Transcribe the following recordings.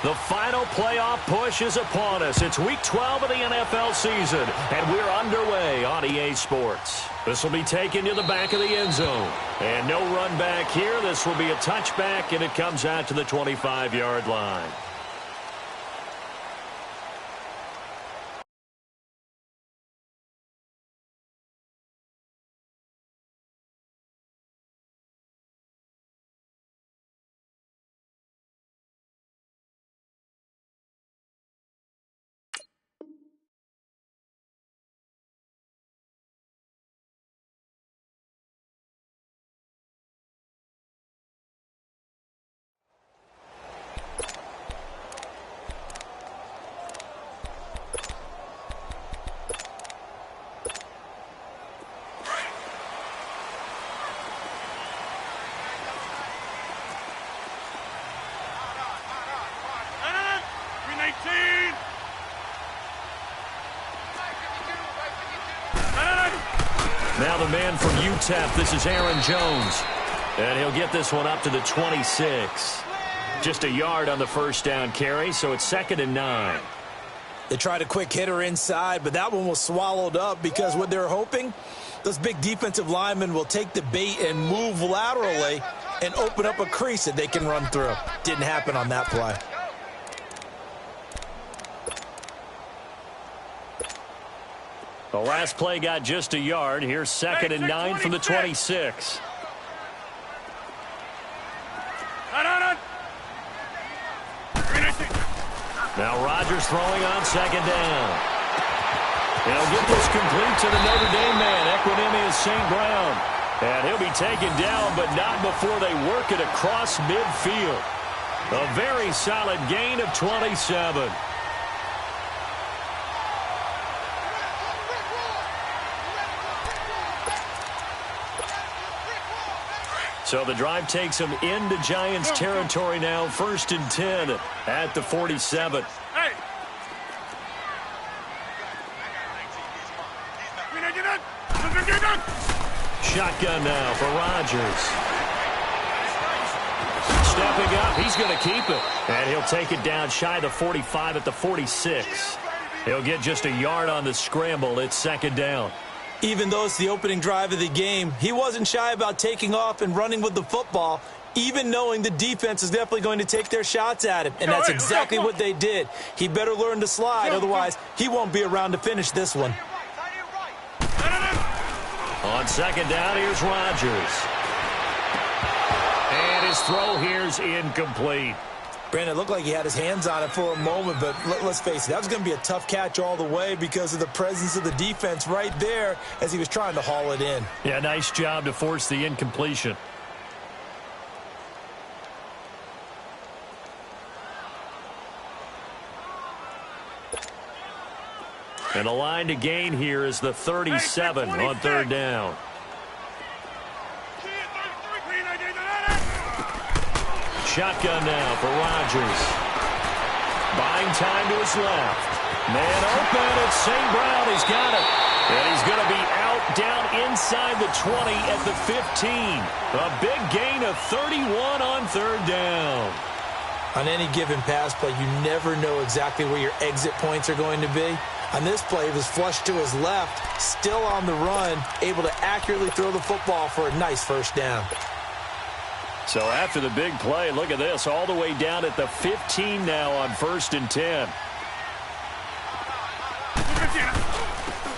The final playoff push is upon us. It's Week 12 of the NFL season, and we're underway on EA Sports. This will be taken to the back of the end zone. And no run back here. This will be a touchback, and it comes out to the 25-yard line. Now the man from UTEP, this is Aaron Jones. And he'll get this one up to the 26. Just a yard on the first down carry, so it's 2nd and 9. They tried a quick hitter inside, but that one was swallowed up because what they're hoping, those big defensive linemen will take the bait and move laterally and open up a crease that they can run through. Didn't happen on that play. The last play got just a yard. Here's 2nd and 9 from the 26. Now Rodgers throwing on 2nd down. He'll get this complete to the Notre Dame man, Equinemius St. Brown. And he'll be taken down, but not before they work it across midfield. A very solid gain of 27. So the drive takes them into Giants territory now. 1st and 10 at the 47. Shotgun now for Rodgers. Stepping up, he's going to keep it. And he'll take it down shy of the 45 at the 46. He'll get just a yard on the scramble. It's 2nd down. Even though it's the opening drive of the game, he wasn't shy about taking off and running with the football, even knowing the defense is definitely going to take their shots at him. And that's exactly what they did. He better learn to slide, otherwise he won't be around to finish this one. On 2nd down, here's Rodgers. And his throw here's incomplete. Brandon, it looked like he had his hands on it for a moment, but let's face it, that was going to be a tough catch all the way because of the presence of the defense right there as he was trying to haul it in. Yeah, nice job to force the incompletion. And the line to gain here is the 37 on 3rd down. Shotgun now for Rodgers. Buying time to his left. Man open, it's St. Brown. He's got it. And he's going to be out down inside the 20 at the 15. A big gain of 31 on 3rd down. On any given pass play, you never know exactly where your exit points are going to be. On this play, he was flushed to his left, still on the run, able to accurately throw the football for a nice 1st down. So after the big play, look at this, all the way down at the 15 now on 1st and 10.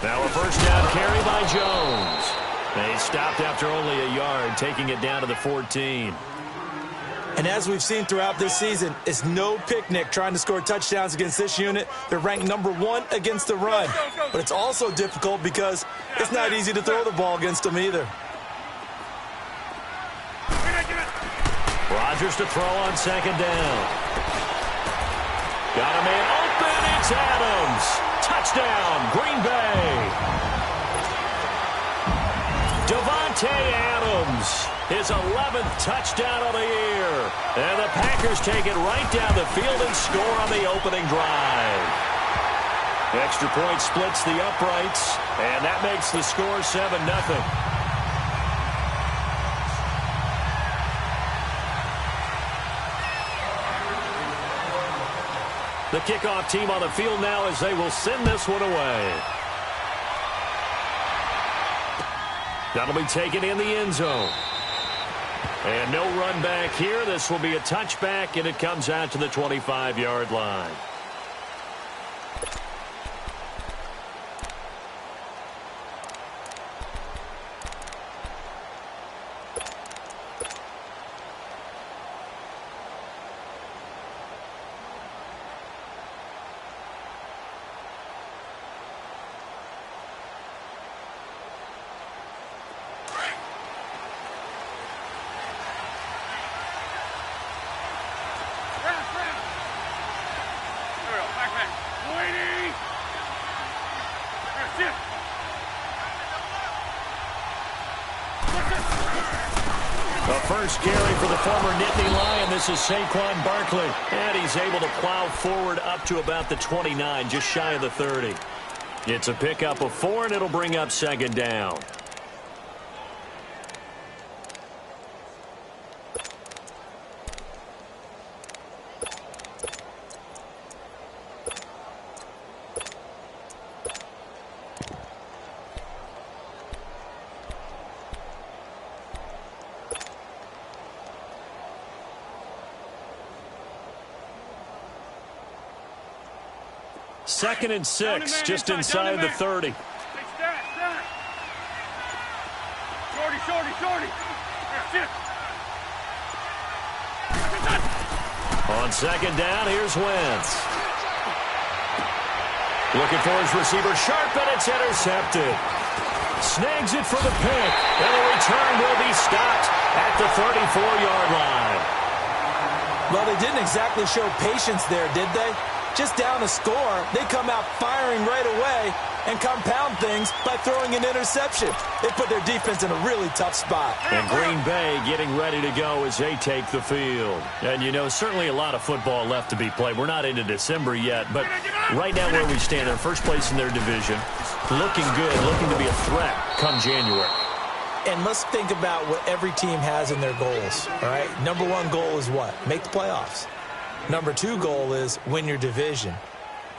Now a 1st down carry by Jones. They stopped after only a yard, taking it down to the 14. And as we've seen throughout this season, it's no picnic trying to score touchdowns against this unit. They're ranked number 1 against the run. But it's also difficult because it's not easy to throw the ball against them either. Rodgers to throw on 2nd down. Got a man open. It's Adams. Touchdown, Green Bay. Davante Adams, his 11th touchdown of the year. And the Packers take it right down the field and score on the opening drive. Extra point splits the uprights, and that makes the score 7-0. The kickoff team on the field now as they will send this one away. That'll be taken in the end zone. And no run back here. This will be a touchback, and it comes out to the 25-yard line. First carry for the former Nittany Lion. This is Saquon Barkley. And he's able to plow forward up to about the 29, just shy of the 30. It's a pickup of 4, and it'll bring up second down. Second and 6, just inside the 30. On second down, here's Wentz. Looking for his receiver, Sharp, and it's intercepted. Snags it for the pick, and the return will be stopped at the 34-yard line. Well, they didn't exactly show patience there, did they? Just down a score, they come out firing right away and compound things by throwing an interception. They put their defense in a really tough spot. And Green Bay getting ready to go as they take the field. And, you know, certainly a lot of football left to be played. We're not into December yet, but right now where we stand, they're first place in their division, looking good, looking to be a threat come January. And let's think about what every team has in their goals, all right? Number one goal is what? Make the playoffs. Number 2 goal is win your division.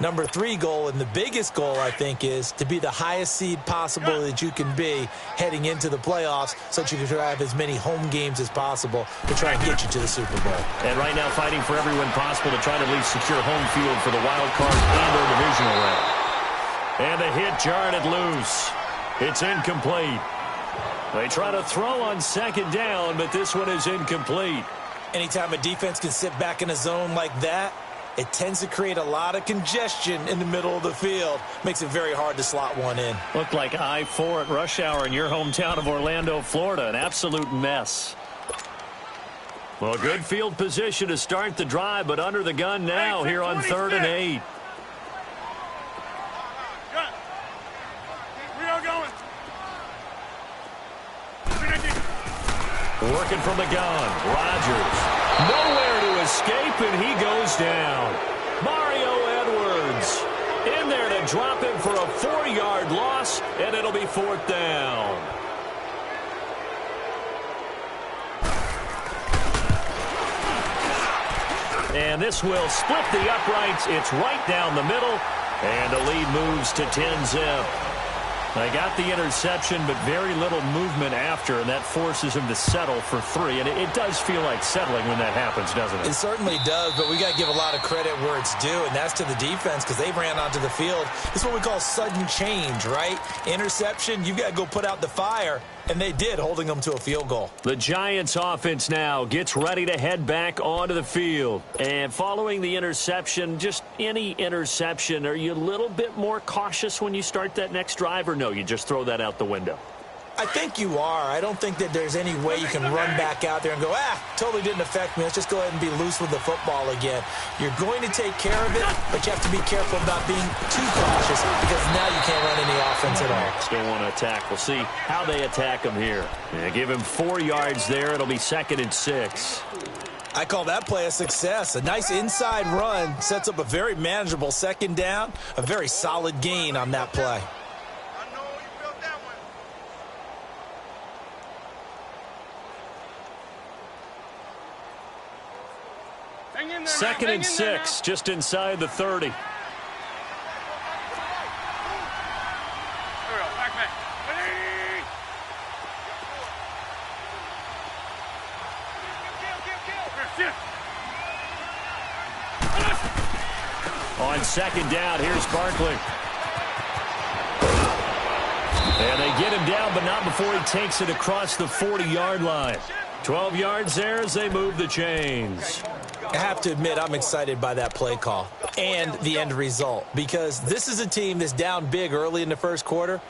Number 3 goal, and the biggest goal, I think, is to be the highest seed possible that you can be heading into the playoffs so that you can have as many home games as possible to try and get you to the Super Bowl. And right now fighting for every win possible to try to at least secure home field for the wild card and or divisional round. And the hit jarred it loose. It's incomplete. They try to throw on second down, but this one is incomplete. Anytime a defense can sit back in a zone like that, it tends to create a lot of congestion in the middle of the field. Makes it very hard to slot one in. Looked like I-4 at rush hour in your hometown of Orlando, Florida. An absolute mess. Well, good field position to start the drive, but under the gun now here on 3rd and 8. Working from the gun, Rodgers. Nowhere to escape, and he goes down. Mario Edwards in there to drop him for a 4-yard loss, and it'll be 4th down. And this will split the uprights. It's right down the middle, and the lead moves to 10-zip. They got the interception, but very little movement after, and that forces him to settle for 3. And it does feel like settling when that happens, doesn't it? It certainly does, but we got to give a lot of credit where it's due, and that's to the defense because they ran onto the field. It's what we call sudden change, right? Interception, you've got to go put out the fire, and they did, holding them to a field goal. The Giants offense now gets ready to head back onto the field. And following the interception, just any interception, are you a little bit more cautious when you start that next drive, or no, you just throw that out the window? I think you are. I don't think that there's any way you can run back out there and go, totally didn't affect me. Let's just go ahead and be loose with the football again. You're going to take care of it, but you have to be careful about being too cautious because now you can't run any offense at all. Still want to attack. We'll see how they attack him here. Yeah, give him 4 yards there. It'll be 2nd and 6. I call that play a success. A nice inside run sets up a very manageable second down, a very solid gain on that play. 2nd and 6, just inside the 30. On 2nd down, here's Barkley. And they get him down, but not before he takes it across the 40-yard line. 12 yards there as they move the chains. I have to admit, I'm excited by that play call and the end result, because this is a team that's down big early in the first quarter,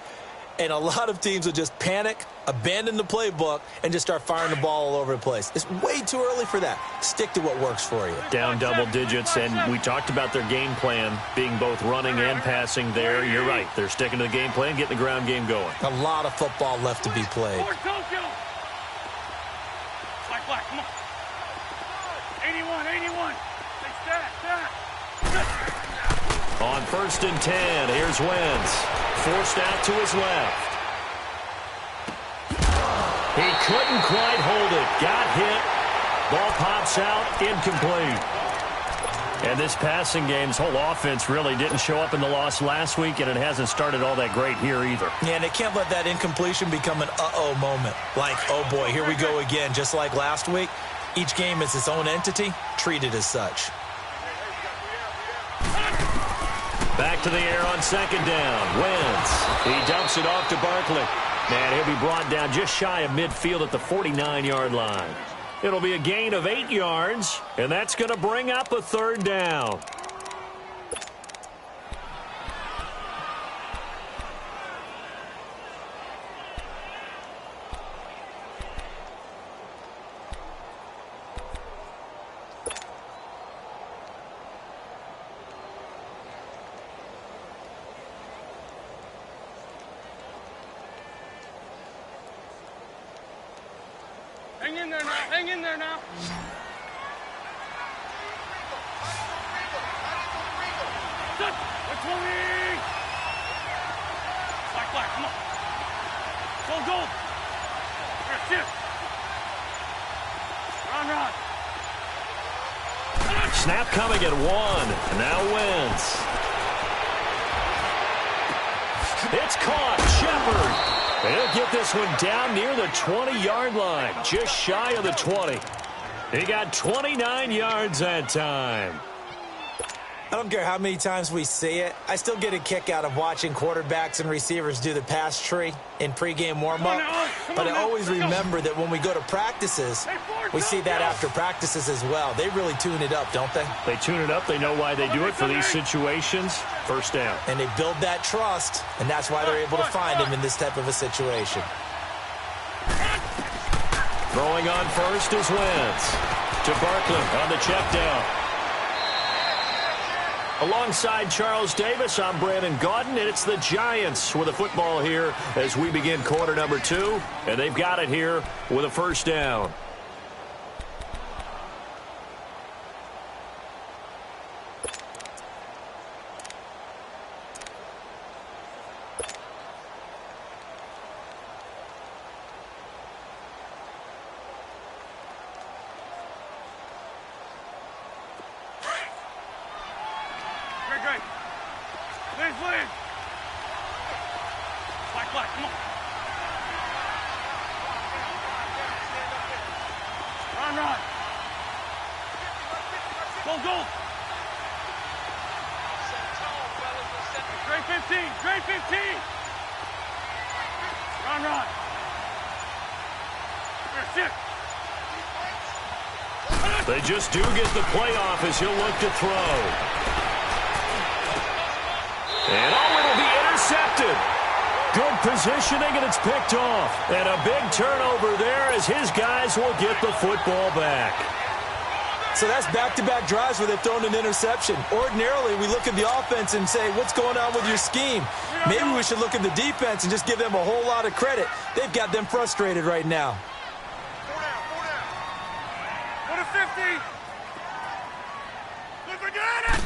and a lot of teams will just panic, abandon the playbook, and just start firing the ball all over the place. It's way too early for that. Stick to what works for you. Down double digits, and we talked about their game plan being both running and passing there. You're right. They're sticking to the game plan, getting the ground game going. A lot of football left to be played. Come on. 81. On 1st and 10, here's Wentz. Forced out to his left. He couldn't quite hold it. Got hit. Ball pops out. Incomplete. And this passing game's whole offense really didn't show up in the loss last week, and it hasn't started all that great here either. Yeah, and they can't let that incompletion become an uh-oh moment. Like, oh boy, here we go again. Just like last week, each game is its own entity, treated as such. Back to the air on 2nd down. Wentz. He dumps it off to Barkley. And he'll be brought down just shy of midfield at the 49-yard line. It'll be a gain of 8 yards, and that's going to bring up a 3rd down. Hang in there now. Black, come on. Goal. Shift. Run. Snap coming at 1. Now Wentz. It's caught. Shepard. He'll get this one down near the 20-yard line, just shy of the 20. He got 29 yards that time. I don't care how many times we see it. I still get a kick out of watching quarterbacks and receivers do the pass tree in pregame warm-up. But I always remember that when we go to practices, we see that after practices as well. They really tune it up, don't they? They tune it up. They know why they do it for these situations. 1st down. And they build that trust, and that's why they're able to find him in this type of a situation. Throwing on 1st is Wentz. To Barkley on the check down. Alongside Charles Davis, I'm Brandon Gaudin, and it's the Giants with the football here as we begin quarter number 2, and they've got it here with a 1st down. Please. Black, come on. Run. Goal. Great 15. Run. They just do get the playoff as he'll look to throw. And it'll be intercepted. Good positioning, and it's picked off. And a big turnover there as his guys will get the football back. So that's back-to-back drives where they've thrown an interception. Ordinarily, we look at the offense and say, what's going on with your scheme? Maybe we should look at the defense and just give them a whole lot of credit. They've got them frustrated right now. 4 down. Go to 50. Look at it.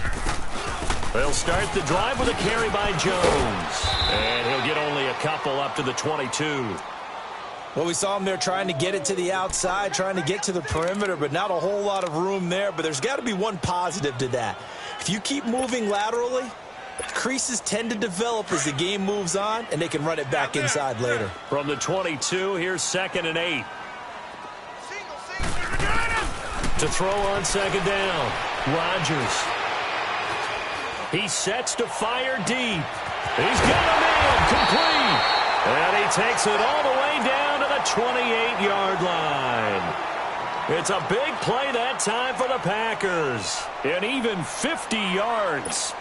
They'll start the drive with a carry by Jones. And he'll get only a couple up to the 22. Well, we saw him there trying to get it to the outside, trying to get to the perimeter, but not a whole lot of room there. But there's got to be one positive to that. If you keep moving laterally, creases tend to develop as the game moves on, and they can run it back inside later. From the 22, here's 2nd and 8. To throw on 2nd down, Rodgers. He sets to fire deep. He's got a man complete. And he takes it all the way down to the 28-yard line. It's a big play that time for the Packers. And even 50 yards.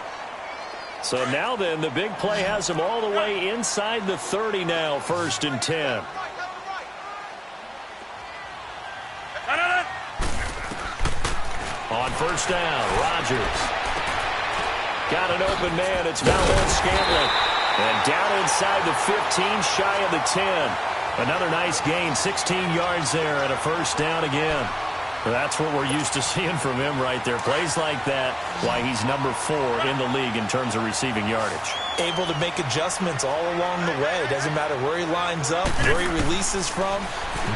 So now then, the big play has them all the way inside the 30 now, 1st and 10. On 1st down, Rodgers. Got an open man. It's Valdes-Scantling. And down inside the 15, shy of the 10. Another nice gain, 16 yards there and a 1st down again. That's what we're used to seeing from him right there. Plays like that, why he's number 4 in the league in terms of receiving yardage. Able to make adjustments all along the way. Doesn't matter where he lines up, where he releases from,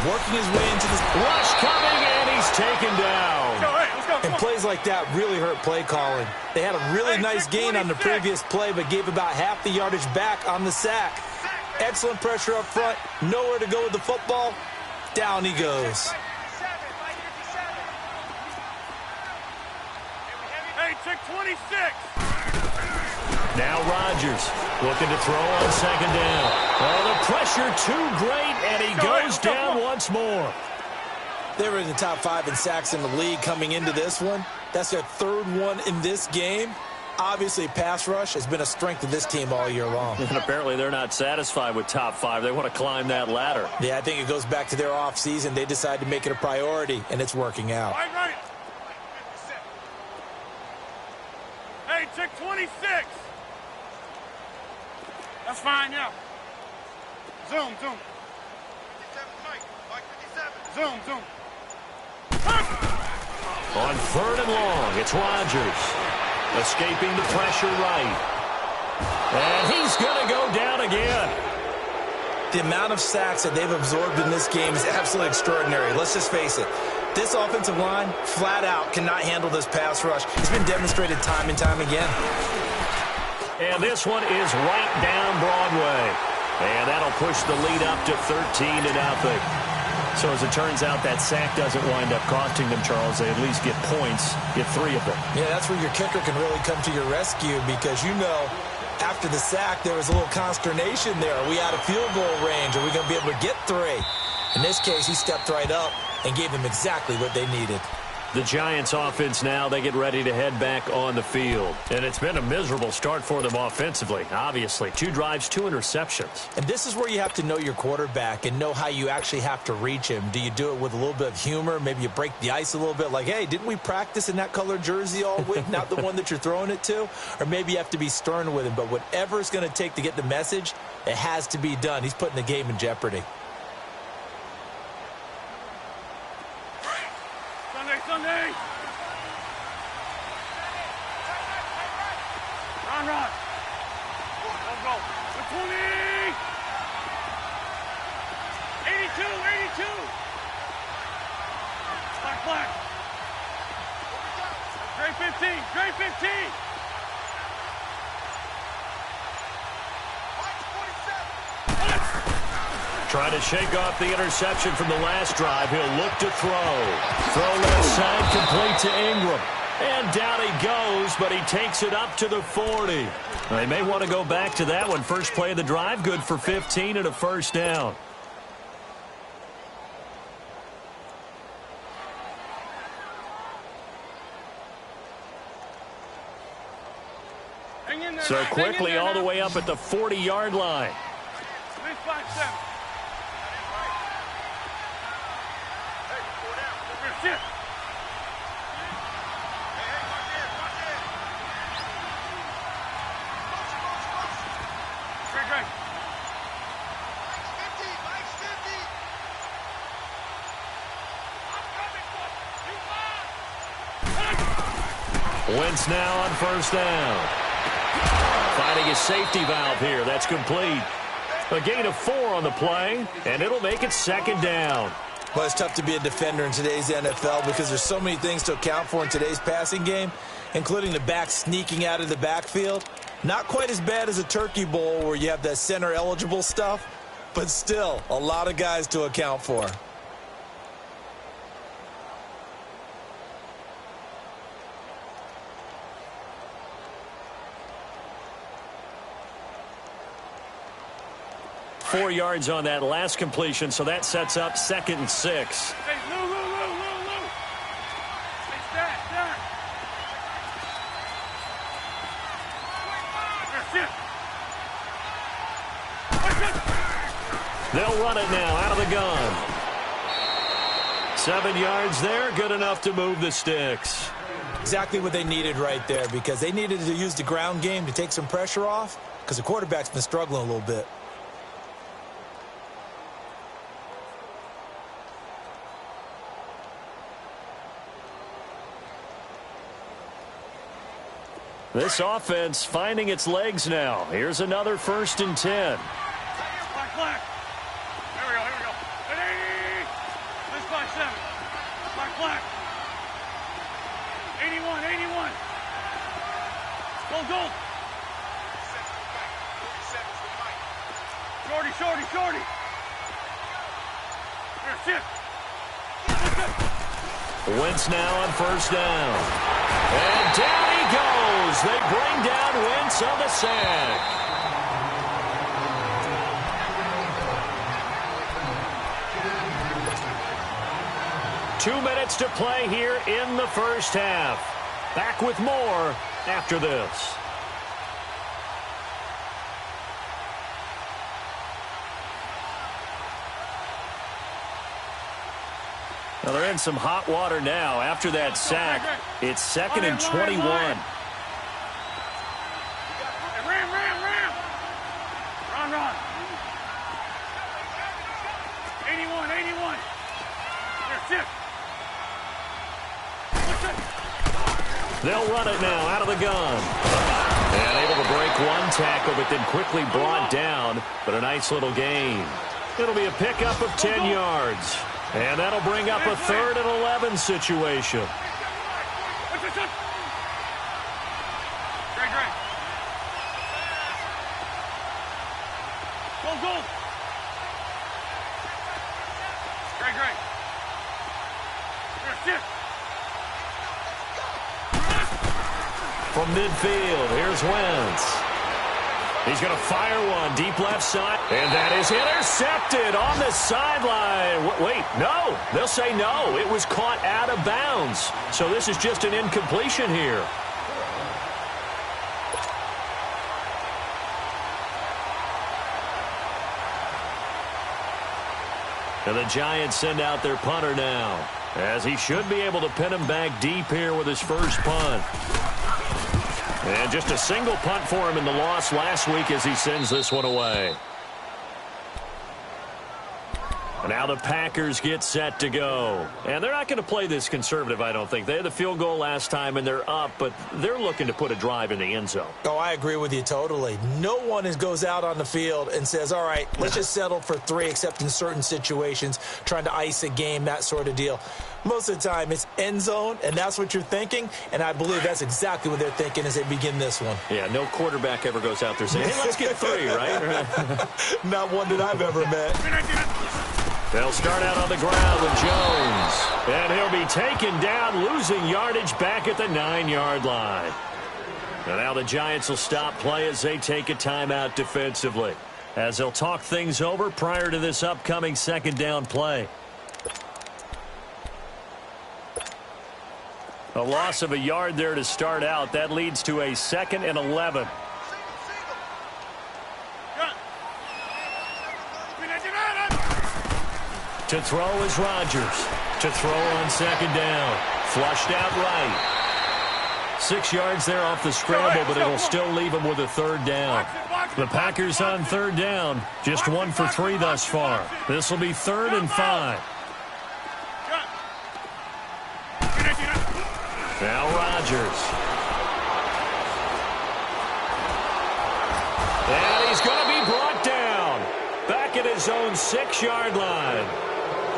working his way into this. Rush coming, and he's taken down. And plays like that really hurt play calling. They had a really nice gain on the previous play, but gave about half the yardage back on the sack. Excellent pressure up front. Nowhere to go with the football. Down he goes. Hey, check 26. Now Rodgers looking to throw on 2nd down. Oh, the pressure too great, and he goes down once more. They were in the top 5 in sacks in the league coming into this one. That's their 3rd one in this game. Obviously, pass rush has been a strength of this team all year long. And apparently they're not satisfied with top 5. They want to climb that ladder. Yeah, I think it goes back to their offseason. They decided to make it a priority, and it's working out. Right. Hey, check 26. That's fine, yeah. Zoom. Zoom. On 3rd and long, it's Rodgers. Escaping the pressure right. And he's going to go down again. The amount of sacks that they've absorbed in this game is absolutely extraordinary. Let's just face it. This offensive line, flat out, cannot handle this pass rush. It's been demonstrated time and time again. And this one is right down Broadway. And that'll push the lead up to 13-0. So as it turns out, that sack doesn't wind up costing them, Charles. They at least get points, get 3 of them. Yeah, that's where your kicker can really come to your rescue because, you know, after the sack, there was a little consternation there. Are we out of field goal range? Are we going to be able to get 3? In this case, he stepped right up and gave them exactly what they needed. The Giants offense now, they get ready to head back on the field. And it's been a miserable start for them offensively, obviously. 2 drives, 2 interceptions. And this is where you have to know your quarterback and know how you actually have to reach him. Do you do it with a little bit of humor? Maybe you break the ice a little bit like, hey, didn't we practice in that colored jersey all week? Not the one that you're throwing it to? Or maybe you have to be stern with him. But whatever it's going to take to get the message, it has to be done. He's putting the game in jeopardy. Sunday. Run. Let's go. 20. 82. Black. Gray 15. Trying to shake off the interception from the last drive. He'll look to throw. Throw left side, complete to Ingram. And down he goes, but he takes it up to the 40. They may want to go back to that one. First play of the drive, good for 15 and a 1st down. So quickly all the way up at the 40-yard line. 3-5-7. Shit. Great. Wentz now on 1st down. Finding a safety valve here. That's complete. A gain of 4 on the play, and it'll make it 2nd down. Well, it's tough to be a defender in today's NFL because there's so many things to account for in today's passing game, including the back sneaking out of the backfield. Not quite as bad as a turkey bowl where you have that center-eligible stuff, but still a lot of guys to account for. Four yards on that last completion, so that sets up 2nd and 6. Hey, Lou. Hey, stat. They'll run it now out of the gun. 7 yards there, good enough to move the sticks. Exactly what they needed right there because they needed to use the ground game to take some pressure off because the quarterback's been struggling a little bit. This offense finding its legs now. Here's another 1st and 10. Black. Here we go. Hey! Let's buy 7. Black. 81. Goal. Shorty. Here, shift. Wentz now on 1st down. And down he goes. They bring down Wentz on the sack. Two minutes to play here in the first half. Back with more after this. Well, they're in some hot water now after that sack. It's 2nd and 21. Ram. Run. 81. Here, shift. They'll run it now out of the gun. And able to break one tackle, but then quickly brought down. But a nice little gain. It'll be a pickup of 10 yards. And that'll bring up a 3rd and 11 situation. Great. Go. Great. Here, shift. From midfield, here's Wentz. He's going to fire one deep left side. And that is intercepted on the sideline. Wait, no. They'll say no. It was caught out of bounds. So this is just an incompletion here. And the Giants send out their punter now, as he should be able to pin him back deep here with his first punt. And just a single punt for him in the loss last week as he sends this one away. And now the Packers get set to go. And they're not going to play this conservative, I don't think. They had the field goal last time, and they're up, but they're looking to put a drive in the end zone. Oh, I agree with you totally. No one goes out on the field and says, all right, let's just settle for 3, except in certain situations, trying to ice a game, that sort of deal. Most of the time, it's end zone, and that's what you're thinking, and I believe that's exactly what they're thinking as they begin this one. Yeah, no quarterback ever goes out there saying, hey, let's get 3, right? Not one that I've ever met. They'll start out on the ground with Jones. And he'll be taken down, losing yardage back at the 9-yard line. And now the Giants will stop play as they take a timeout defensively, as they'll talk things over prior to this upcoming 2nd down play. A loss of a yard there to start out. That leads to a 2nd and 11. To throw is Rodgers. To throw on 2nd down. Flushed out right. 6 yards there off the scramble, but it'll still leave him with a 3rd down. The Packers on 3rd down. Just 1 for 3 thus far. This will be 3rd and 5. Now Rodgers. And he's going to be brought down. his own 6-yard line.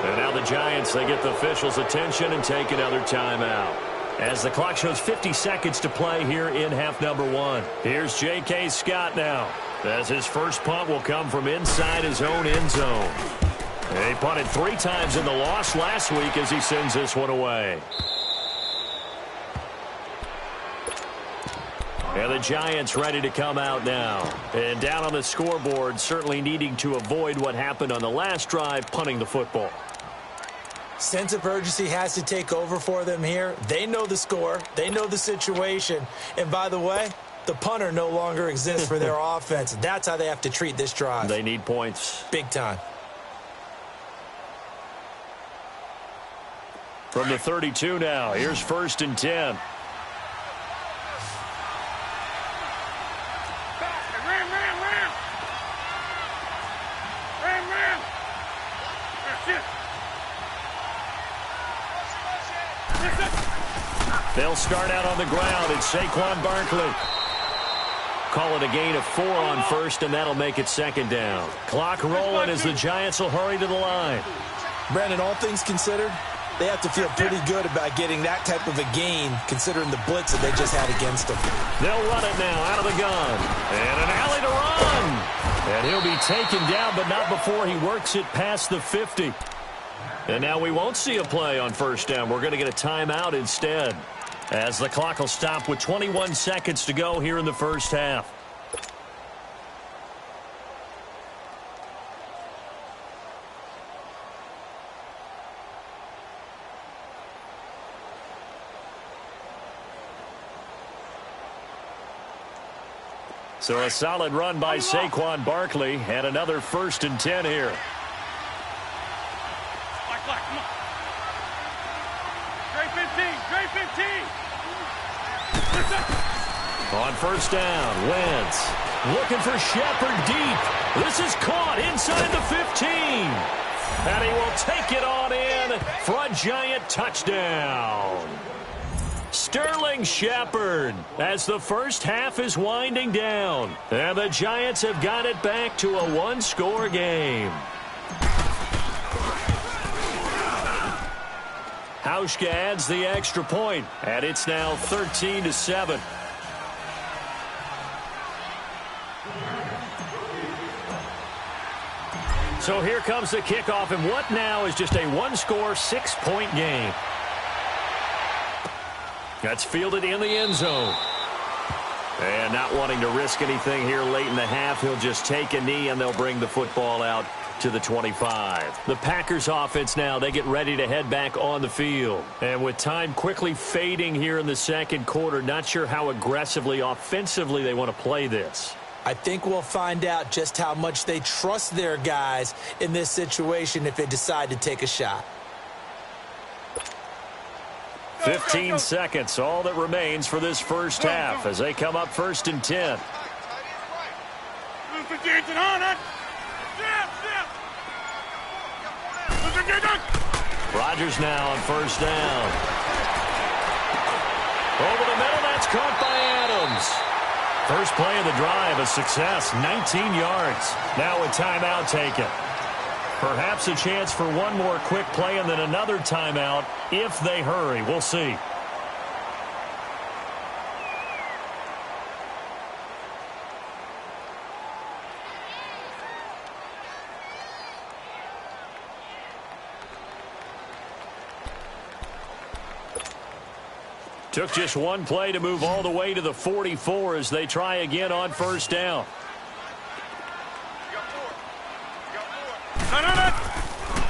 And now the Giants, they get the officials' attention and take another timeout. As the clock shows 50 seconds to play here in half number 1. Here's J.K. Scott now, as his first punt will come from inside his own end zone. He punted 3 times in the loss last week as he sends this one away. And the Giants ready to come out now. And down on the scoreboard, certainly needing to avoid what happened on the last drive, punting the football. Sense of urgency has to take over for them here. They know the score. They know the situation. And by the way, the punter no longer exists for their offense. That's how they have to treat this drive. They need points. Big time. From the 32 now, here's 1st and 10. They'll start out on the ground. It's Saquon Barkley. Call it a gain of 4 on 1st, and that'll make it 2nd down. Clock rolling as the Giants will hurry to the line. Brandon, all things considered, they have to feel pretty good about getting that type of a gain, considering the blitz that they just had against them. They'll run it now out of the gun. And an alley to run. And he'll be taken down, but not before he works it past the 50. And now we won't see a play on 1st down. We're going to get a timeout instead, as the clock will stop with 21 seconds to go here in the first half. So a solid run by Saquon Barkley, and another 1st and 10 here. Come on. Great 15, great 15. On 1st down, Wentz looking for Shepard deep. This is caught inside the 15. And he will take it on in for a Giant touchdown. Sterling Shepard, as the first half is winding down. And the Giants have got it back to a 1-score game. Hauschka adds the extra point, and it's now 13-7. So here comes the kickoff, and what now is just a 1-score, 6-point game. That's fielded in the end zone. And not wanting to risk anything here late in the half, he'll just take a knee, and they'll bring the football out to the 25. The Packers offense now, they get ready to head back on the field. And with time quickly fading here in the second quarter, not sure how aggressively, offensively they want to play this. I think we'll find out just how much they trust their guys in this situation if they decide to take a shot. 15 seconds, all that remains for this first half as they come up 1st and 10. Rodgers now on 1st down. Over the middle, that's caught by Adams. First play of the drive, a success, 19 yards. Now a timeout taken. Perhaps a chance for one more quick play and then another timeout if they hurry. We'll see. Took just one play to move all the way to the 44 as they try again on 1st down.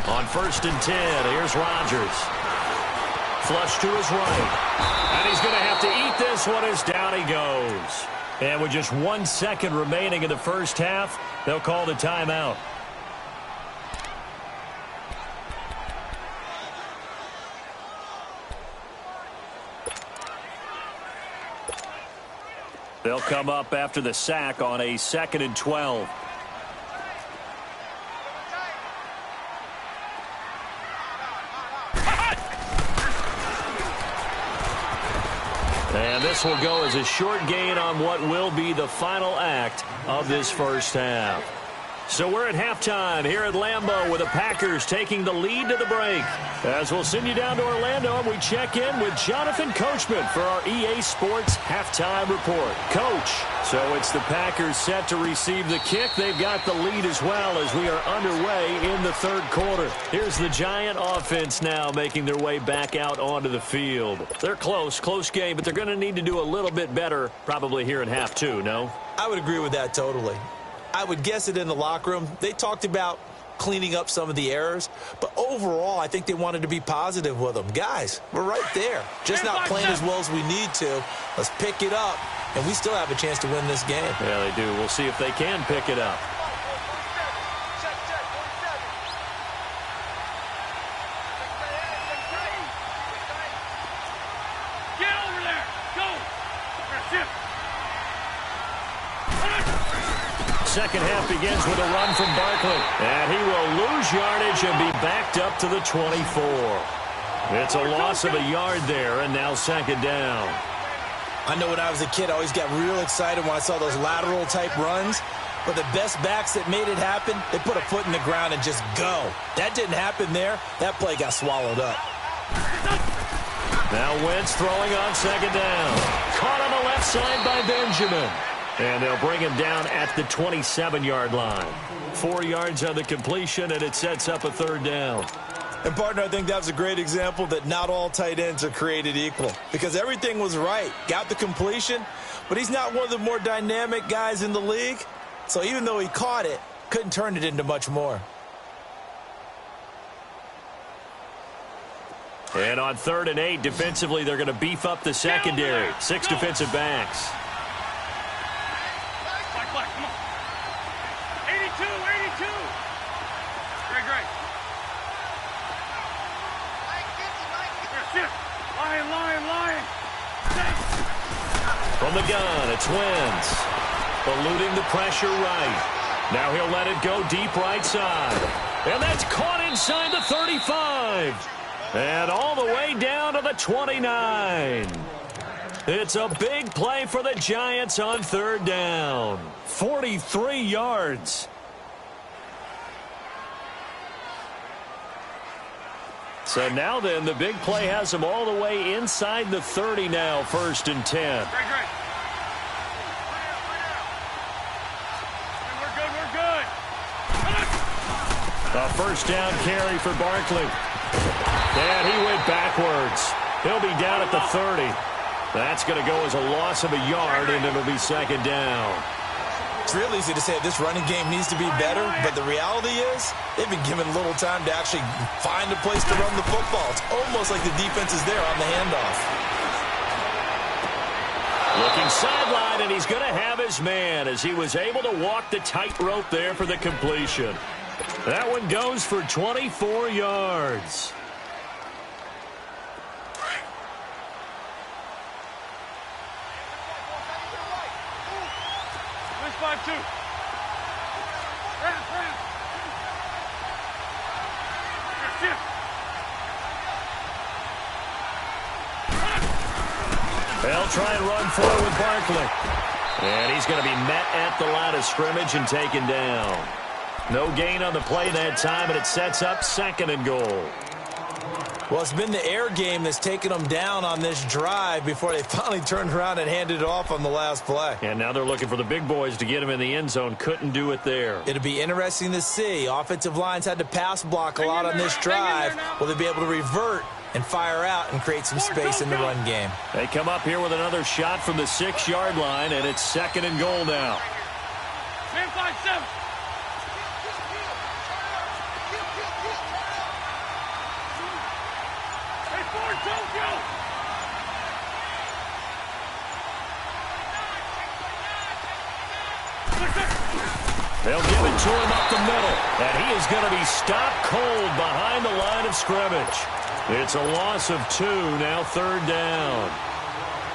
On 1st and 10, here's Rodgers. Flush to his right. And he's going to have to eat this one as down he goes. And with just 1 second remaining in the first half, they'll call the timeout. They'll come up after the sack on a 2nd and 12. And this will go as a short gain on what will be the final act of this first half. So we're at halftime here at Lambeau with the Packers taking the lead to the break. As we'll send you down to Orlando and we check in with Jonathan Coachman for our EA Sports Halftime Report. Coach, so it's the Packers set to receive the kick. They've got the lead as well as we are underway in the third quarter. Here's the Giant offense now making their way back out onto the field. They're close game, but they're going to need to do a little bit better probably here in half two, no? I would agree with that totally. I would guess it in the locker room. They talked about cleaning up some of the errors, but overall, I think they wanted to be positive with them. Guys, we're right there. Just not playing as well as we need to. Let's pick it up, and we still have a chance to win this game. Yeah, they do. We'll see if they can pick it up. Get over there. Go. Shift. Second half begins with a run from Barkley. And he will lose yardage and be backed up to the 24. It's a loss of a yard there, and now second down. I know when I was a kid, I always got real excited when I saw those lateral-type runs. But the best backs that made it happen, they put a foot in the ground and just go. That didn't happen there. That play got swallowed up. Now Wentz throwing on second down. Caught on the left side by Benjamin. And they'll bring him down at the 27-yard line. 4 yards on the completion, and it sets up a third down. And, partner, I think that was a great example that not all tight ends are created equal. Because everything was right. Got the completion, but he's not one of the more dynamic guys in the league. So even though he caught it, couldn't turn it into much more. And on 3rd and 8, defensively, they're going to beef up the secondary. 6 defensive backs. Come on. 82. Great. Shift. Lion. From the gun, it's Wentz. Eluding the pressure right. Now he'll let it go deep right side. And that's caught inside the 35. And all the way down to the 29. It's a big play for the Giants on third down. 43 yards. So now then, the big play has them all the way inside the 30 now, 1st and 10. Great. We're good. A first down carry for Barkley. And he went backwards. He'll be down at the 30. That's going to go as a loss of a yard, and it'll be second down. It's real easy to say this running game needs to be better, but the reality is they've been given little time to actually find a place to run the football. It's almost like the defense is there on the handoff. Looking sideline, and he's going to have his man as he was able to walk the tightrope there for the completion. That one goes for 24 yards. They'll try and run forward with Barkley. And he's going to be met at the line of scrimmage and taken down. No gain on the play that time, and it sets up 2nd and goal. Well, it's been the air game that's taken them down on this drive before they finally turned around and handed it off on the last play. And now they're looking for the big boys to get him in the end zone. Couldn't do it there. It'll be interesting to see. Offensive lines had to pass block a lot on this drive. Will they be able to revert and fire out and create some space in the run game? They come up here with another shot from the 6-yard line, and it's 2nd and goal now. Man 5-7. They'll give it to him up the middle, and he is going to be stopped cold behind the line of scrimmage. It's a loss of 2, now 3rd down.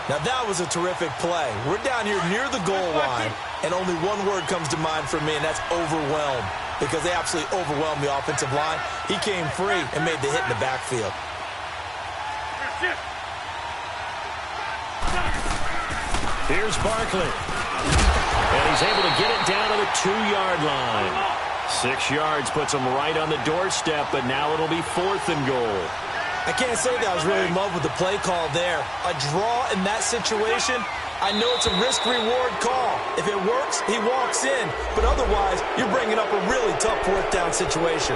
Now that was a terrific play. We're down here near the goal line, and only one word comes to mind for me, and that's overwhelmed, because they absolutely overwhelmed the offensive line. He came free and made the hit in the backfield. Here's Barkley. And he's able to get it down to the 2-yard line. 6 yards puts them right on the doorstep, but now it'll be 4th and goal. I can't say that I was really in love with the play call there. A draw in that situation, I know it's a risk-reward call. If it works, he walks in. But otherwise, you're bringing up a really tough 4th down situation.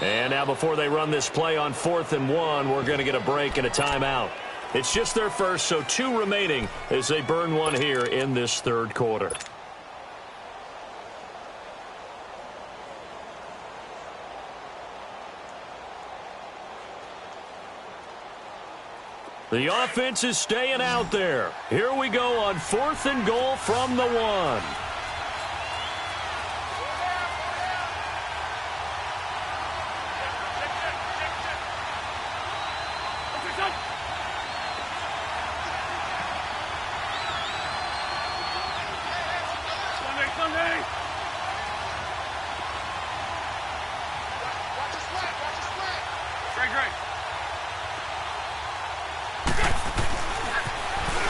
And now before they run this play on 4th and 1, we're going to get a break and a timeout. It's just their first, so 2 remaining as they burn one here in this 3rd quarter. The offense is staying out there. Here we go on 4th and goal from the 1.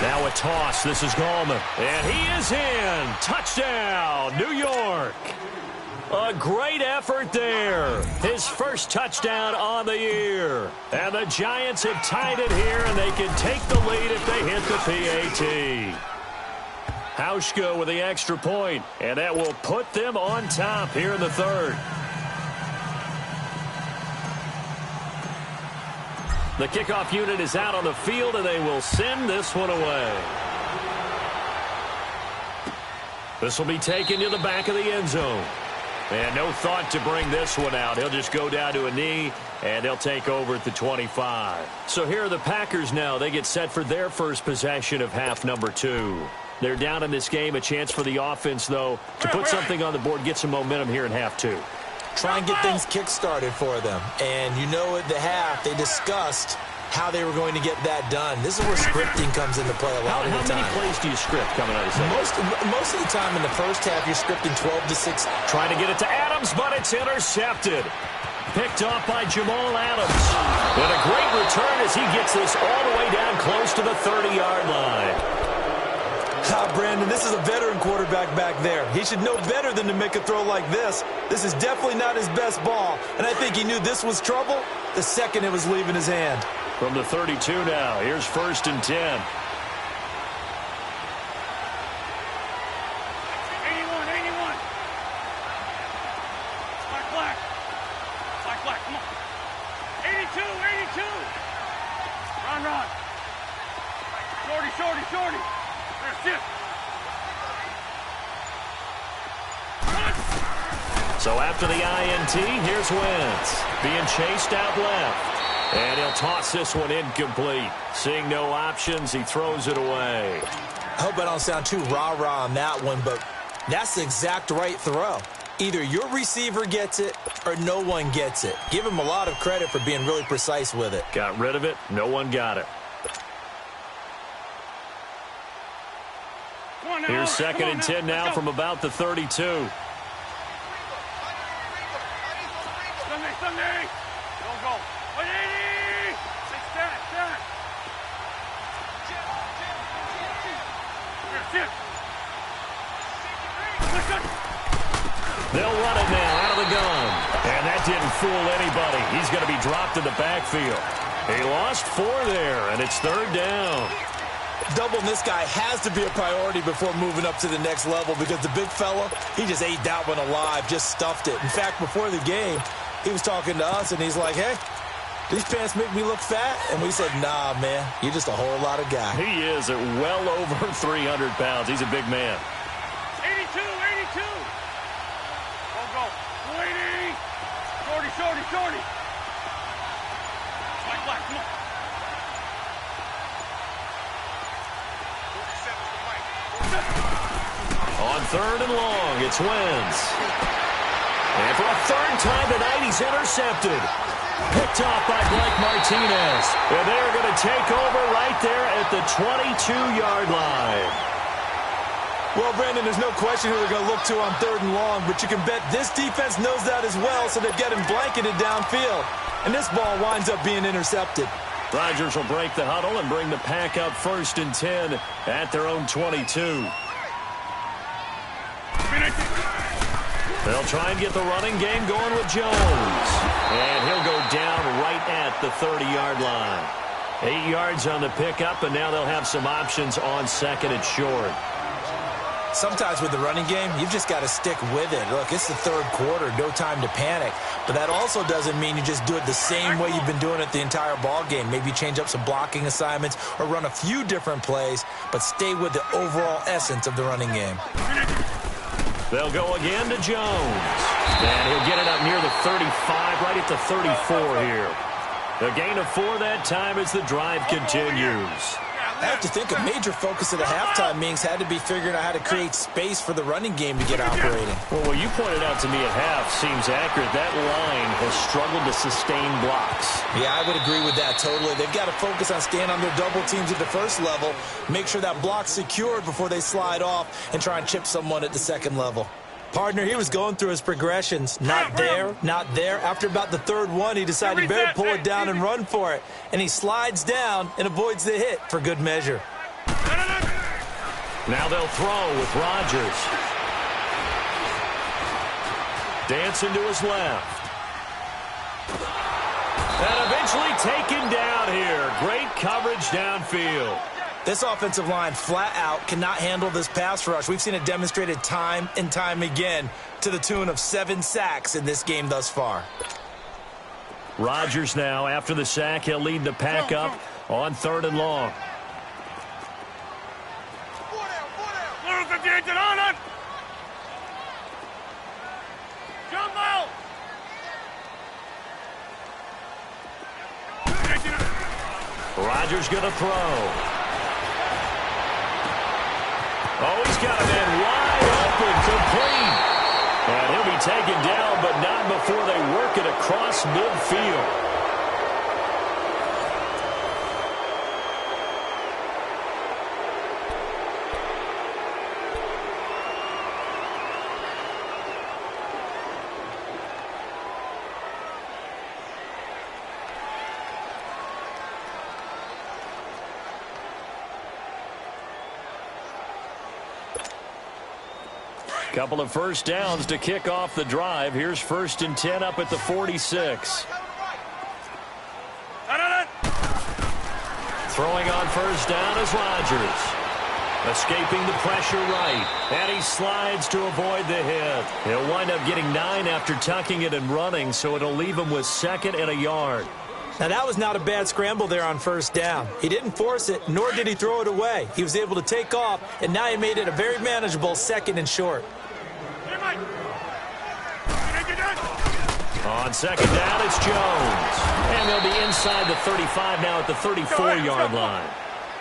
Now a toss. This is Gallman. And he is in. Touchdown, New York. A great effort there. His first touchdown on the year. And the Giants have tied it here, and they can take the lead if they hit the PAT. Hauschka with the extra point, and that will put them on top here in the 3rd. The kickoff unit is out on the field, and they will send this one away. This will be taken to the back of the end zone. And no thought to bring this one out. He'll just go down to a knee, and they'll take over at the 25. So here are the Packers now. They get set for their first possession of half number 2. They're down in this game. A chance for the offense, though, to put something on the board, get some momentum here in half 2. Try and get things kick-started for them. And you know at the half, they discussed how they were going to get that done. This is where scripting comes into play a lot of the time. How many plays do you script coming out of the second? Most of the time in the first half, you're scripting 12 to 6. Trying to get it to Adams, but it's intercepted. Picked off by Jamal Adams. And a great return as he gets this all the way down close to the 30-yard line. Brandon, this is a veteran quarterback back there. He should know better than to make a throw like this. This is definitely not his best ball, and I think he knew this was trouble the second it was leaving his hand. From the 32 now, here's 1st and 10. 81, 81. Black. Come on. 82, 82. Run. Shorty. So after the INT, here's Wentz being chased out left. And he'll toss this one incomplete. Seeing no options, he throws it away. I hope I don't sound too rah-rah on that one, but that's the exact right throw. Either your receiver gets it or no one gets it. Give him a lot of credit for being really precise with it. Got rid of it. No one got it. Here's 2nd and 10 now from about the 32. Sunday. Don't go. 180. Stat. They'll run it now out of the gun. And that didn't fool anybody. He's going to be dropped in the backfield. He lost 4 there, and it's 3rd down. Doubling this guy has to be a priority before moving up to the next level because the big fella, he just ate that one alive, just stuffed it. In fact, before the game, he was talking to us, and he's like, hey, these pants make me look fat? And we said, nah, man, you're just a whole lot of guy. He is at well over 300 pounds. He's a big man. 82. Go. 280. Shorty. Black, come on. On 3rd and long, it's Wentz. And for a 3rd time tonight, he's intercepted. Picked off by Blake Martinez. And they're going to take over right there at the 22-yard line. Well, Brandon, there's no question who they're going to look to on 3rd and long, but you can bet this defense knows that as well, so they're getting blanketed downfield. And this ball winds up being intercepted. Rodgers will break the huddle and bring the pack up 1st and 10 at their own 22. They'll try and get the running game going with Jones. And he'll go down right at the 30-yard line. 8 yards on the pickup, and now they'll have some options on 2nd and short. Sometimes with the running game, you've just got to stick with it. Look, it's the 3rd quarter, no time to panic. But that also doesn't mean you just do it the same way you've been doing it the entire ball game. Maybe change up some blocking assignments or run a few different plays, but stay with the overall essence of the running game. They'll go again to Jones. And he'll get it up near the 35, right at the 34 here. The gain of 4 that time as the drive continues. I have to think a major focus of the halftime meetings had to be figuring out how to create space for the running game to get operating. Well, what you pointed out to me at half seems accurate. That line has struggled to sustain blocks. Yeah, I would agree with that totally. They've got to focus on staying on their double teams at the 1st level, make sure that block's secured before they slide off and try and chip someone at the 2nd level. Partner, he was going through his progressions. Not there, not there. After about the 3rd one, he decided he better pull it down and run for it. And he slides down and avoids the hit for good measure. Now they'll throw with Rodgers. Dancing to his left. And eventually taken down here. Great coverage downfield. This offensive line flat out cannot handle this pass rush. We've seen it demonstrated time and time again to the tune of 7 sacks in this game thus far. Rodgers now, after the sack, he'll lead the pack up on 3rd and long. Rodgers going to throw. Oh, he's got a man wide open, complete. And he'll be taken down, but not before they work it across midfield. Couple of 1st downs to kick off the drive. Here's 1st and 10 up at the 46. Throwing on 1st down is Rodgers. Escaping the pressure right. And he slides to avoid the hit. He'll wind up getting 9 after tucking it and running, so it'll leave him with 2nd and a yard. Now, that was not a bad scramble there on 1st down. He didn't force it, nor did he throw it away. He was able to take off, and now he made it a very manageable 2nd and short. On 2nd down, it's Jones. And they'll be inside the 35 now at the 34-yard line.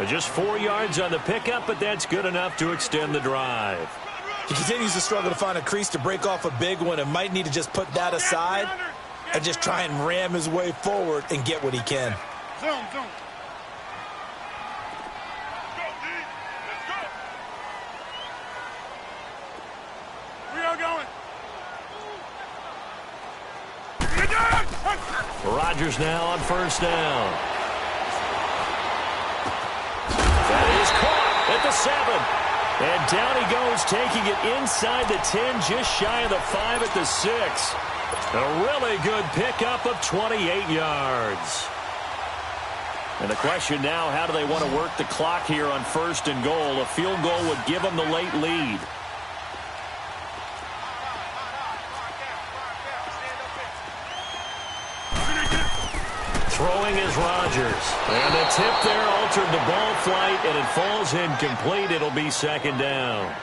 Just 4 yards on the pickup, but that's good enough to extend the drive. He continues to struggle to find a crease to break off a big one and might need to just put that aside and just try and ram his way forward and get what he can. Zoom. We are going. Rodgers now on 1st down. That is caught at the 7. And down he goes, taking it inside the 10, just shy of the 5 at the 6. A really good pickup of 28 yards. And the question now, how do they want to work the clock here on 1st and goal? A field goal would give them the late lead. Throwing is Rodgers. And the tip there altered the ball flight, and it falls incomplete. It'll be 2nd down.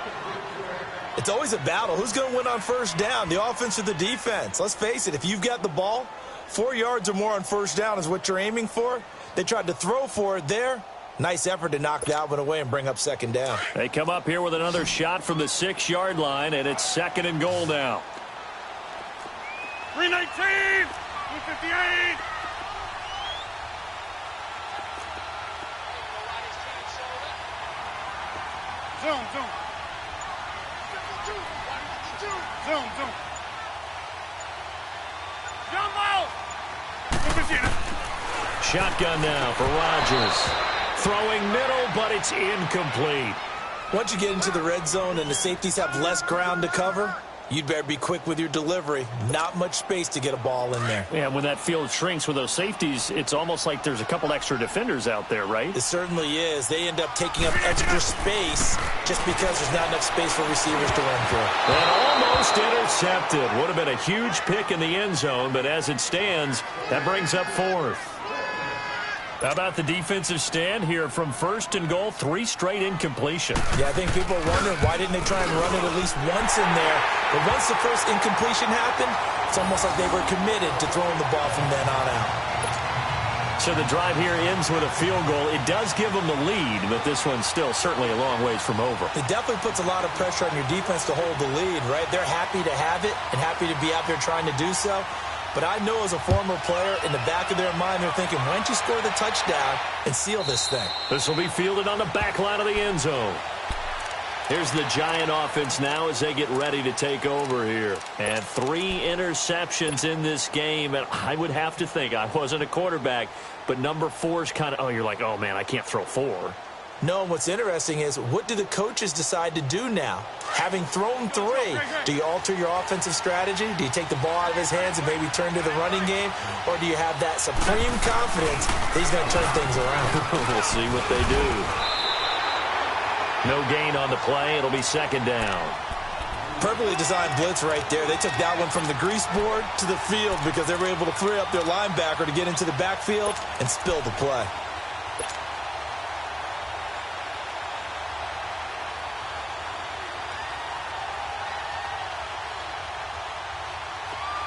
It's always a battle. Who's going to win on 1st down, the offense or the defense? Let's face it, if you've got the ball, 4 yards or more on 1st down is what you're aiming for. They tried to throw for it there. Nice effort to knock that one away and bring up 2nd down. They come up here with another shot from the 6-yard line, and it's 2nd and goal now. 319, 258. Zoom. Zoom, zoom. Jumbo! Shotgun now for Rodgers. Throwing middle, but it's incomplete. Once you get into the red zone and the safeties have less ground to cover, you'd better be quick with your delivery. Not much space to get a ball in there. Yeah, when that field shrinks with those safeties, it's almost like there's a couple extra defenders out there, right? It certainly is. They end up taking up extra space just because there's not enough space for receivers to run through. And almost intercepted. Would have been a huge pick in the end zone, but as it stands, that brings up fourth. How about the defensive stand here from first and goal, 3 straight incompletion. Yeah, I think people are wondering why didn't they try and run it at least once in there. But once the first incompletion happened, it's almost like they were committed to throwing the ball from then on out. So the drive here ends with a field goal. It does give them the lead, but this one's still certainly a long ways from over. It definitely puts a lot of pressure on your defense to hold the lead, right? They're happy to have it and happy to be out there trying to do so. But I know as a former player, in the back of their mind, they're thinking, why don't you score the touchdown and seal this thing? This will be fielded on the back line of the end zone. Here's the Giant offense now as they get ready to take over here. And 3 interceptions in this game. And I would have to think, I wasn't a quarterback, but number 4 is kind of, you're like, oh, man, I can't throw 4. No, what's interesting is, what do the coaches decide to do now? Having thrown 3, do you alter your offensive strategy? Do you take the ball out of his hands and maybe turn to the running game? Or do you have that supreme confidence that he's going to turn things around? We'll see what they do. No gain on the play. It'll be second down. Perfectly designed blitz right there. They took that one from the grease board to the field because they were able to free up their linebacker to get into the backfield and spill the play.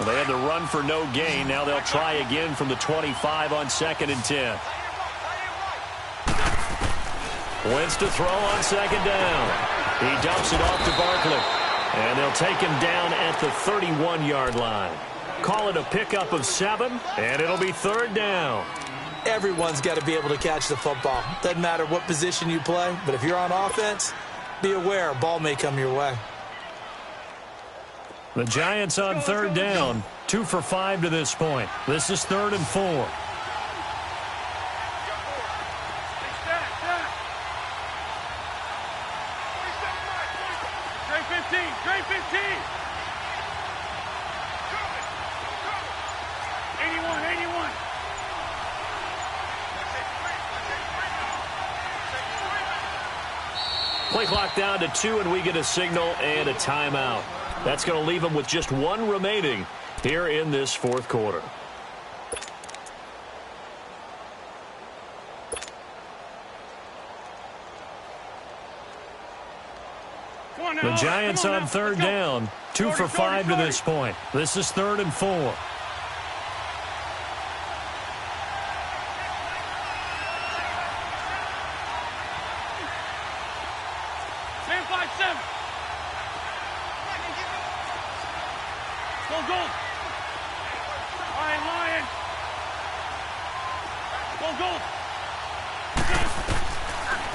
Well, they had the run for no gain. Now they'll try again from the 25 on 2nd and 10. Wentz to throw on 2nd down. He dumps it off to Barkley. And they'll take him down at the 31-yard line. Call it a pickup of 7, and it'll be 3rd down. Everyone's got to be able to catch the football. Doesn't matter what position you play, but if you're on offense, be aware a ball may come your way. The Giants on 3rd down, 2 for 5 to this point. This is 3rd and 4. Trey 15, Trey 15. 81, 81. Play clock down to 2, and we get a signal and a timeout. That's going to leave them with just 1 remaining here in this 4th quarter. The Giants on 3rd down, 2 for 5 to this point. This is 3rd and 4.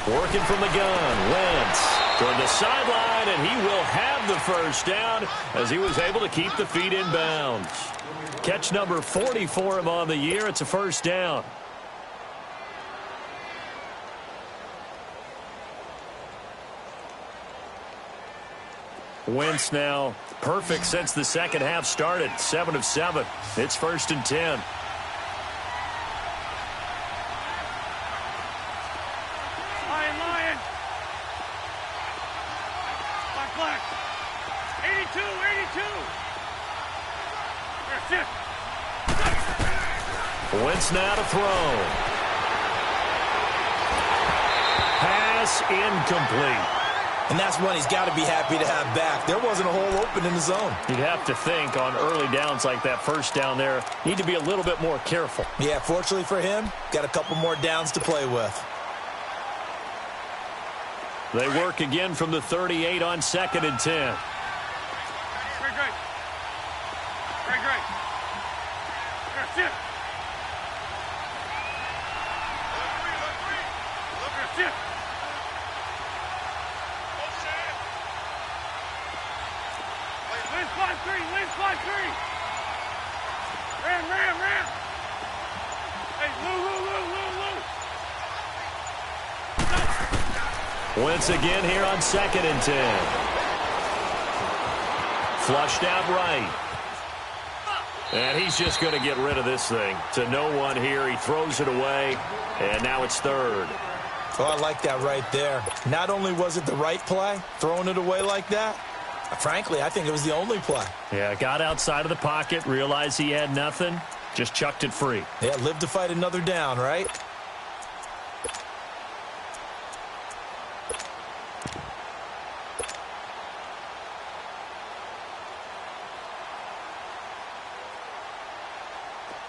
Working from the gun, Wentz toward the sideline, and he will have the first down as he was able to keep the feet in bounds. Catch number 40 for him on the year. It's a first down. Wentz now perfect since the second half started. 7 of 7. It's 1st and 10. Lion. Black. 82, 82. That's it. Wentz now to throw. Pass incomplete. And that's one he's got to be happy to have back. There wasn't a hole open in the zone. You'd have to think on early downs like that first down there, need to be a little bit more careful. Yeah, fortunately for him, got a couple more downs to play with. They work again from the 38 on 2nd and 10. Great. That's it. That's it. Wentz again here on 2nd and 10. Flushed out right. And he's just going to get rid of this thing to no one here. He throws it away, and now it's 3rd. Oh, I like that right there. Not only was it the right play, throwing it away like that, frankly, I think it was the only play. Yeah, got outside of the pocket, realized he had nothing, just chucked it free. Yeah, live to fight another down, right?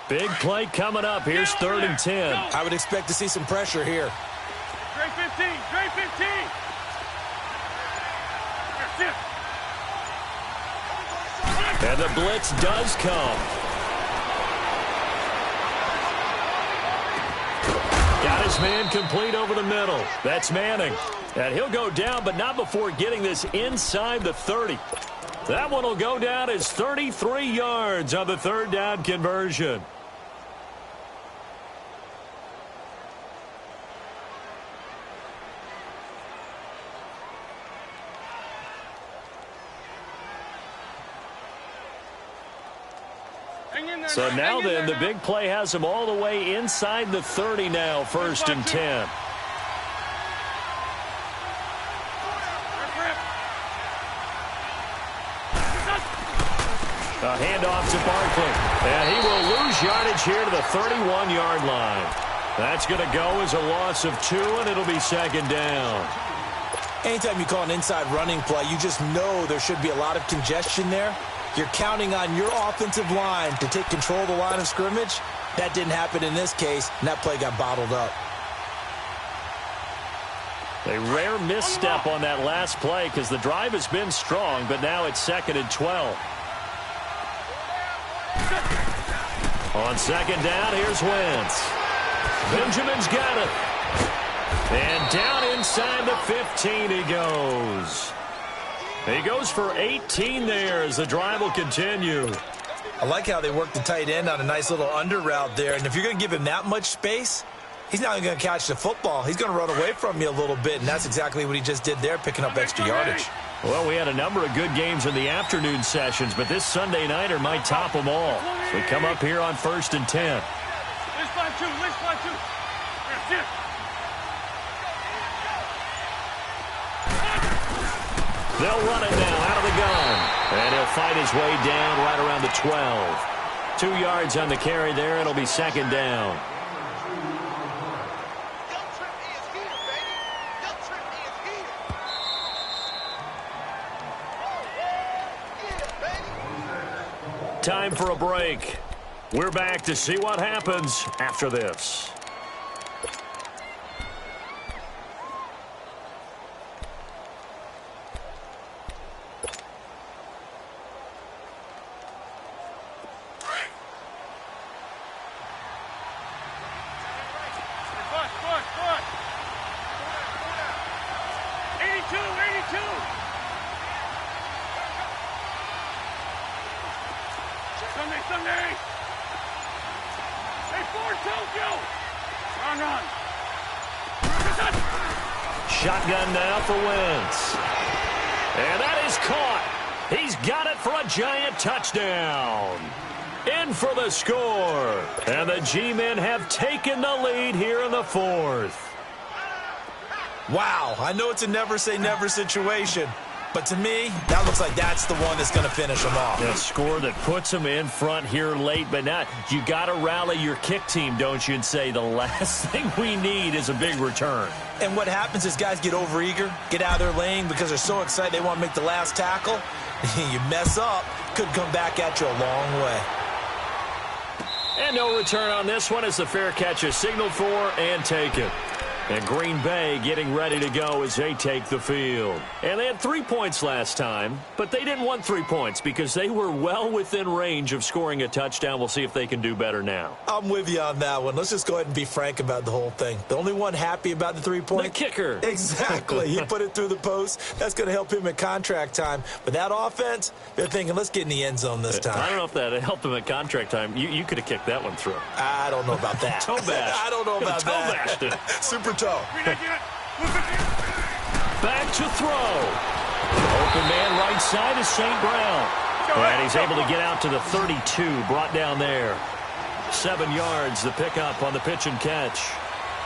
Big play coming up. Here's 3rd and 10. I would expect to see some pressure here. Straight 15. Straight 15. And the blitz does come. Got his man complete over the middle. That's Manning. And he'll go down, but not before getting this inside the 30. That one will go down as 33 yards on the 3rd down conversion. So now then, the big play has him all the way inside the 30 now, 1st and 10. A handoff to Barkley. And he will lose yardage here to the 31-yard line. That's going to go as a loss of 2, and it'll be 2nd down. Anytime you call an inside running play, you just know there should be a lot of congestion there. You're counting on your offensive line to take control of the line of scrimmage. That didn't happen in this case, and that play got bottled up. A rare misstep on that last play because the drive has been strong, but now it's 2nd and 12. On 2nd down, here's Wentz. Benjamin's got it. And down inside the 15 he goes. He goes for 18 there as the drive will continue. I like how they work the tight end on a nice little under route there. And if you're going to give him that much space, he's not going to catch the football. He's going to run away from you a little bit, and that's exactly what he just did there, picking up extra yardage. Well, we had a number of good games in the afternoon sessions, but this Sunday nighter might top them all. So we come up here on 1st and 10. Let's fly 2. Let's fly 2. That's it. They'll run it now out of the gun. And he'll fight his way down right around the 12. 2 yards on the carry there. It'll be 2nd down. Time for a break. We're back to see what happens after this. Shotgun now for Wentz. And that is caught. He's got it for a giant touchdown. In for the score. And the G-men have taken the lead here in the 4th. Wow, I know it's a never-say-never situation. But to me, that looks like that's the one that's going to finish them off. A score that puts them in front here late, but not. You got to rally your kick team, don't you, and say the last thing we need is a big return. And what happens is guys get overeager, get out of their lane because they're so excited they want to make the last tackle. You mess up, could come back at you a long way. And no return on this one as the fair catch is signaled for and taken. And Green Bay getting ready to go as they take the field. And they had 3 points last time, but they didn't want 3 points because they were well within range of scoring a touchdown. We'll see if they can do better now. I'm with you on that one. Let's just go ahead and be frank about the whole thing. The only one happy about the 3 points? The kicker. Exactly. He put it through the post. That's going to help him at contract time. But that offense, they're thinking, let's get in the end zone this time. I don't know if that helped him at contract time. You could have kicked that one through. I don't know about that. Toe bash. I don't know about that. Toe bashed it. Super toe. back to throw. Open man right side is St. Brown. And he's able to get out to the 32, brought down there. 7 yards, the pickup on the pitch and catch.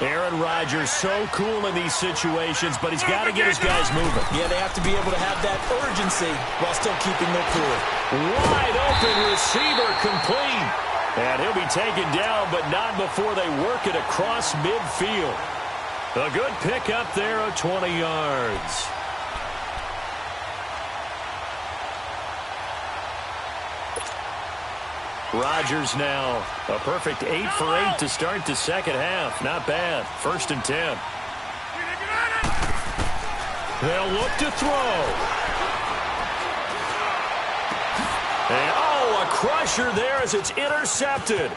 Aaron Rodgers so cool in these situations, but he's got to get his guys moving. Yeah, they have to be able to have that urgency while still keeping their cool. Wide open receiver complete. And he'll be taken down, but not before they work it across midfield. A good pickup there of 20 yards. Rodgers now a perfect 8 for 8 to start the second half. Not bad. 1st and 10. They'll look to throw. And a crusher there as it's intercepted.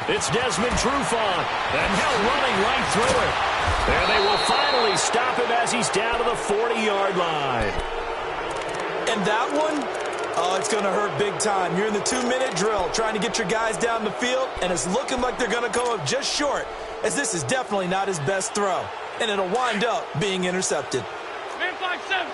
It's Desmond Trufant, and now running right through it. And they will finally stop him as he's down to the 40-yard line. And that one, oh, it's going to hurt big time. You're in the 2-minute drill trying to get your guys down the field, and it's looking like they're going to come up just short, as this is definitely not his best throw. And it'll wind up being intercepted. Man, 5-7.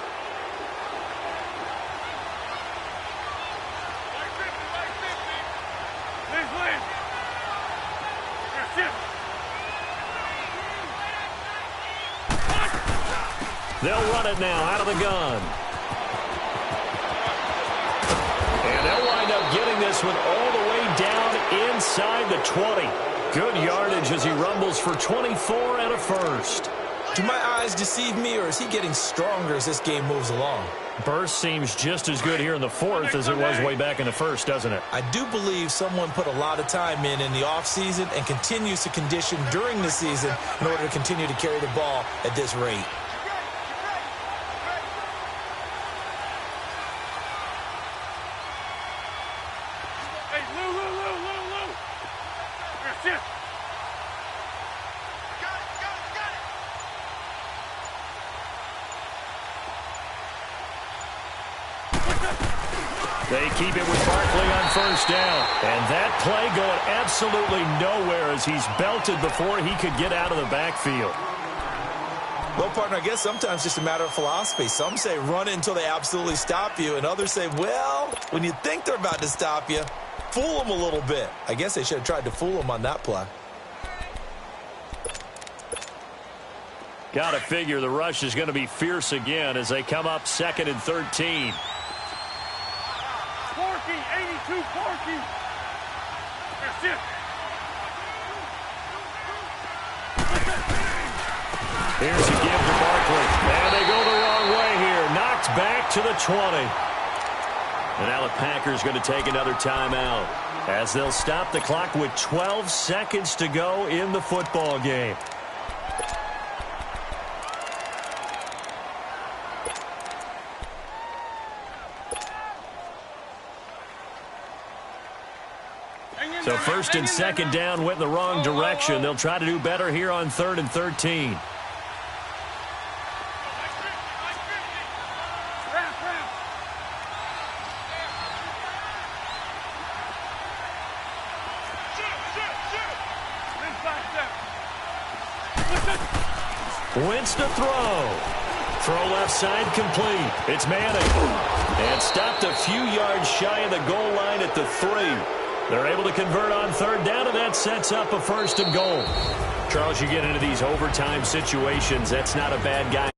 They'll run it now out of the gun. And they'll wind up getting this one all the way down inside the 20. Good yardage as he rumbles for 24 and a first. Do my eyes deceive me, or is he getting stronger as this game moves along? Burst seems just as good here in the 4th as it was way back in the 1st, doesn't it? I do believe someone put a lot of time in the offseason and continues to condition during the season in order to continue to carry the ball at this rate. Hey, Lou. Shift. They keep it with Barkley on 1st down. And that play going absolutely nowhere as he's belted before he could get out of the backfield. Well, partner, I guess sometimes it's just a matter of philosophy. Some say run it until they absolutely stop you, and others say, well, when you think they're about to stop you, fool them a little bit. I guess they should have tried to fool them on that play. Got to figure the rush is going to be fierce again as they come up 2nd and 13. Porky, 82, Porky. That's it. Here's a give to Barkley. And they go the wrong way here. Knocked back to the 20. And now the Packers going to take another timeout as they'll stop the clock with 12 seconds to go in the football game. So 1st and 2nd down went in the wrong direction. They'll try to do better here on 3rd and 13. Wentz to throw. Throw left side complete. It's Manning. And stopped a few yards shy of the goal line at the 3. They're able to convert on 3rd down, and that sets up a 1st and goal. Charles, you get into these overtime situations. That's not a bad guy.